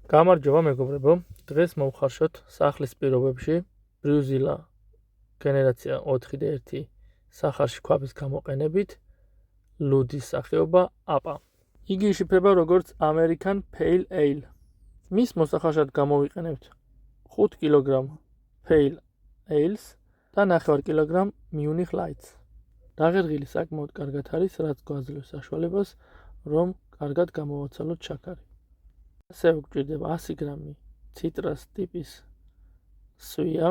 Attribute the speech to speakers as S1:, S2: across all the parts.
S1: გამარჯობა მეგობრებო, დღეს მოვხარშოთ სახლის პირობებში ბრიუზილა გენერაცია 4 და 1 სახარში ქვაბის გამოყენებით ლუდის სახეობა აპა. იგი იშიფრება როგორც American Pale Ale. მის მოსახარშად გამოვიყენებთ 5 კილოგრამ Pale Ales და 9 კილოგრამ Munich Lights. დაღერღილი საკმაოდ კარგად არის, რაც გვაძლევს საშუალებას, რომ კარგად გამოვაცალოთ შაქარი. ასევე გვჭირდება 100 გრამი ციტრას ტიპის სვია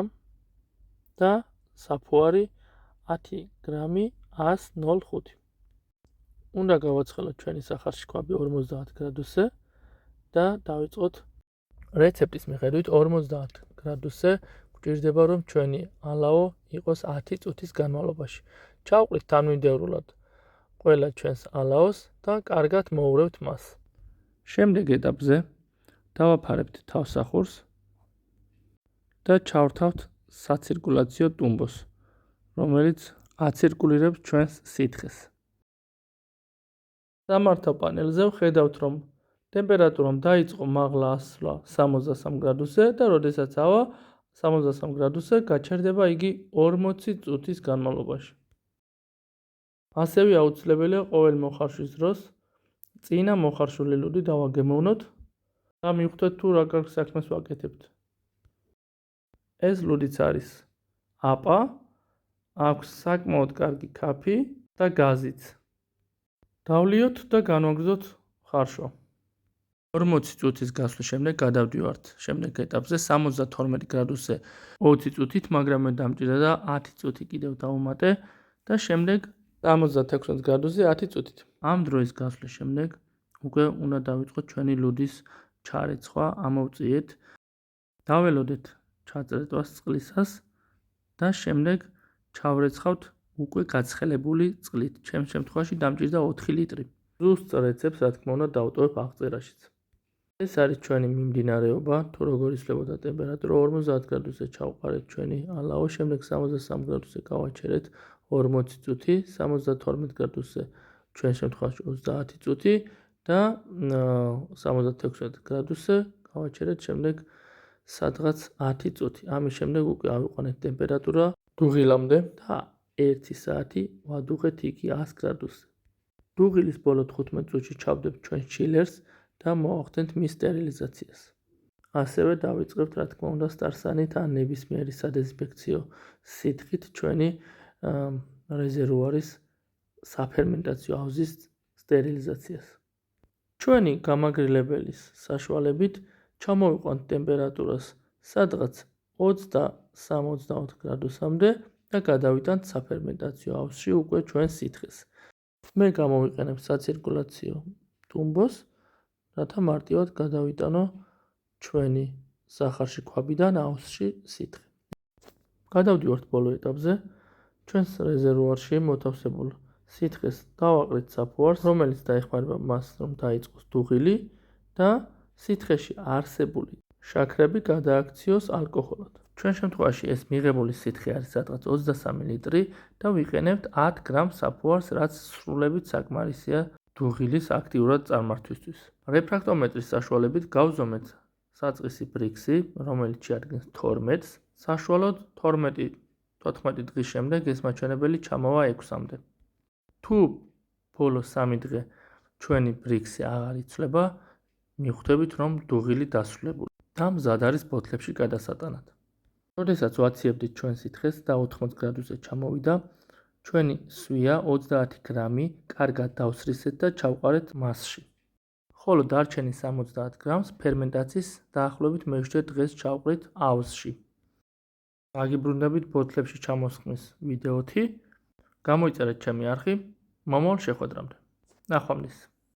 S1: და საფუარი 10 გრამი 105. უნდა გავაცხელოთ ჩვენი სახარში ქვაბი 50 გრადუსზე და დავიწყოთ რეცეპტის მიხედვით 50 გრადუსზე გვჭირდება რომ ჩვენი ალაო იყოს 10 წუთის განმავლობაში. ჩავყრით თანმიმდევრულად ყველა ჩვენს ალაოს და კარგად მოურევთ მას. შემდეგ ეტაპზე დავაფარებთ თავსახურს და ჩავრთავთ საცირკულაციო ტუმბოს, რომელიც აცირკულირებს ჩვენს სითხეს. სამართავ პანელზე ვხედავთ, რომ ტემპერატურამ დაიწყო მაღლა ასვლა 63 გრადუსზე და როდესაც ავა 63 გრადუსზე გაჩერდება იგი 40 წუთის განმავლობაში. ასევე აუცილებელია ყოველ მოხარშვის დროს წინა მოხარშული ლუდი დავაგემოვნოთ და მივხვდეთ თუ რა კარგ საქმეს ვაკეთებთ. ეს ლუდიც არის აპა, აქვს საკმაოდ კარგი ქაფი და გაზიც. დავლიოთ და განვაგრძოთ ხარშვა. 40 წუთის გასვლის შემდეგ გადავდივართ შემდეგ ეტაპზე 72 გრადუსზე 20 წუთით, მაგრამ მე დამჭირდა და 10 წუთი კიდევ დავუმატე და შემდეგ 76 გრადუსზე 10 წუთით. ამ დროის გასვლის შემდეგ უკვე უნდა დავიწყოთ ჩვენი ლუდის ჩარეცხვა, ამოვწიეთ, დაველოდეთ ჩაწრეტვას წყლისას და შემდეგ ჩავრეცხავთ უკვე გაცხელებული წყლით. ჩემს შემთხვევაში დამჭირდა 4 ლიტრი. ზუსტ რეცეპტს რა თქმა უნდა დავტოვებ აღწერაშიც. ეს არის ჩვენი მიმდინარეობა, თუ როგორ იცვლებოდა ტემპერატურა 50 გრადუსზე ჩავყარეთ ჩვენი ალაო, შემდეგ 63 გრადუსზე გავაჩერეთ 40 წუთი, 72 გრადუსზე ჩვენ შემთხვევაში 30 წუთი და 76 გრადუსზე გავაჩერეთ შემდეგ სადღაც 10 წუთი. ამის შემდეგ უკვე ავიყვანეთ ტემპერატურა დუღილამდე და 1 საათი ვადუღეთ იგი 100 გრადუსზე. დუღილის ბოლო 15 წუთში ჩავდებთ ჩვენ ჩილერს და მოვახდენთ მის სტერილიზაციას. ასევე დავიწყებთ რა თქმა უნდა სტარსანით ან ნებისმიერი სადეზინფექციო სითხით ჩვენი რეზერვუარის საფერმენტაციო აუზის სტერილიზაციას. ჩვენი გამაგრილებელის საშუალებით ჩამოვიყვანთ ტემპერატურას სადღაც 20-64 გრადუსამდე და გადავიტანთ საფერმენტაციო აუზში უკვე ჩვენ სითხეს. მე გამოვიყენებ საცირკულაციო ტუმბოს, რათა მარტივად გადავიტანო ჩვენი სახარში ქვაბიდან აუზში სითხე. გადავდივართ ბოლო ეტაპზე. ჩვენს რეზერვუარში მოთავსებულ სითხეს დავაყრით საფუარს, რომელიც დაეხმარება მას, რომ დაიწყოს დუღილი და სითხეში არსებული შაქრები გადააქციოს ალკოჰოლად. ჩვენ შემთხვევაში ეს მიღებული სითხე არის სადღაც 23 ლიტრი და ვიყენებთ 10 გრამ საფუარს, რაც სრულებით საკმარისია დუღილის აქტიურად წარმართვისთვის. რეფრაქტომეტრის საშუალებით გავზომეთ საწყისი ბრიქსი, რომელიც შეადგენს 12-ს, საშუალოდ 12-14 დღის შემდეგ ეს მაჩვენებელი ჩამოვა 6-მდე. თუ ბოლო 3 დღე ჩვენი ბრიქსი აღარ იცვლება, მიხვდებით რომ დუღილი დასრულებული და მზად არის ბოთლებში გადასატანად. როდესაც ვაციებდით ჩვენ სითხეს და 80 გრადუსზე ჩამოვიდა, ჩვენი სვია 30 გრამი კარგად დავსრისეთ და ჩავყარეთ მასში. ხოლო დარჩენი 70 გრამს ფერმენტაციის დაახლოებით მე-7 დღეს ჩავყრით აუზში. დაგიბრუნდებით ბოთლებში ჩამოსხმის ვიდეოთი. გამოიწერეთ ჩემი არხი. მომავალ შეხვედრამდე. ნახვამდის.